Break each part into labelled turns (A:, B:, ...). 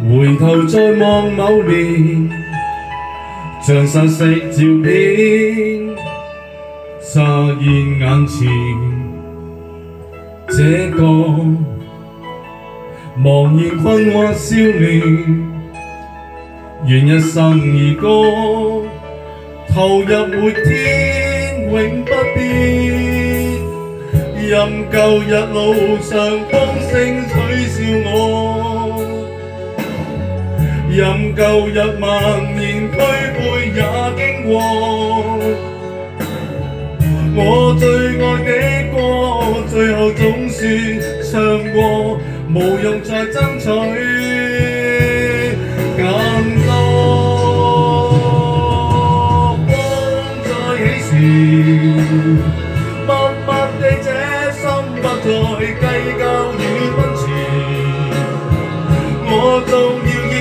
A: 回頭再望某年，像散色照片，乍現眼前。這個茫然困惑少年，願一生兒歌，投入每天永不變。任舊日路上風聲取笑我，任舊日萬年俱悔也經過。我最愛的歌，最後總算唱過，無用再爭取更多。風再起時，默默地這心不再計較與奔馳。我縱要以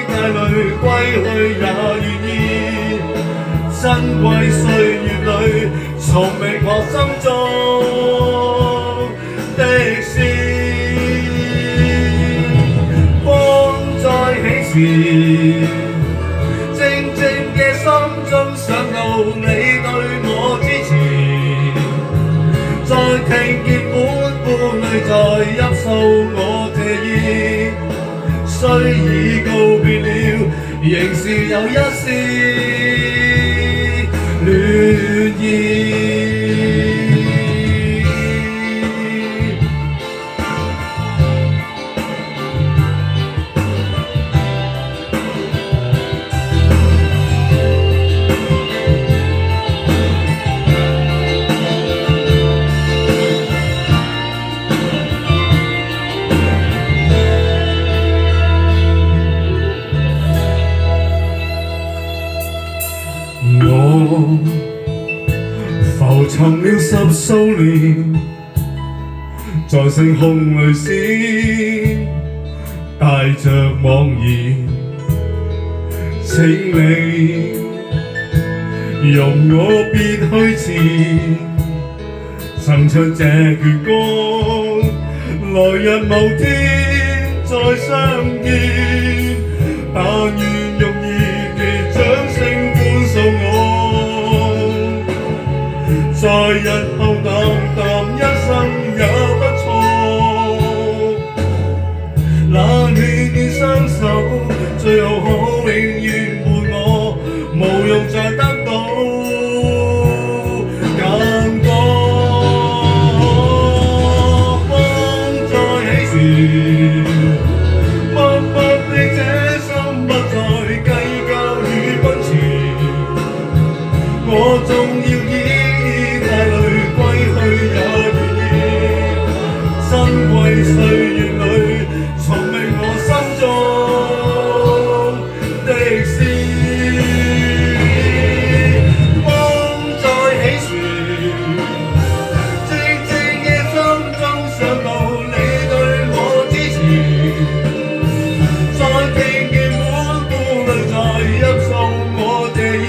A: 帶淚歸去也願意，珍貴歲月裏從覓我心中的詩。風再起時，靜靜嘅心中想到你對我支持，再聽見滿腹淚在泣訴我謝意。雖已告別了，仍是有一絲戀意。我浮沉了10數年，在星空裏先帶着茫然，請你容我別去前，贈出這闕歌，來日某天再相見，但願容易地掌聲歡送我，在日後淡淡一生也不錯。那暖暖雙手，最後可永遠伴我，無用再得到更多。風再起時，默默地這心不再計較與奔馳。我縱要以帶淚歸去也願意，珍貴歲月裏重覓我心中的詩。風再起時，靜靜嘅心中想到你對我支持，再聽見滿腹淚在泣訴我謝意。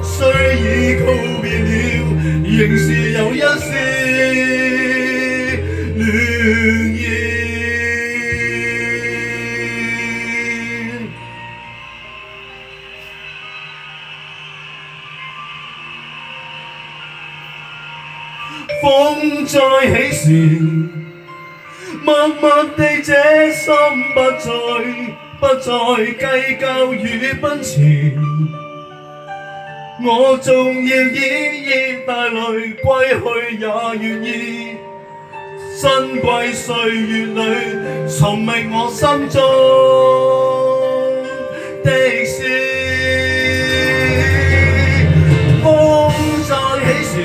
A: 雖已告別了，仍是有一絲戀意。風再起時，默默地這心不再計較與奔馳。我縱要以帶淚歸去也願意，珍貴歲月裏重覓我心中的詩。風再起時，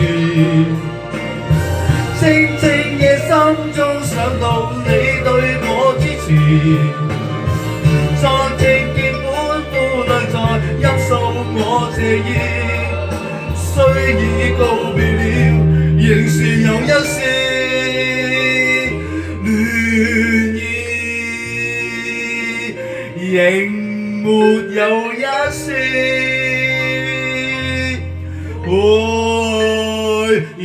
A: 靜靜嘅心中想到你對我支持，再聽見滿腹淚在泣訴我謝意。雖已告別了，仍是有一絲戀意，仍沒有一絲愛意。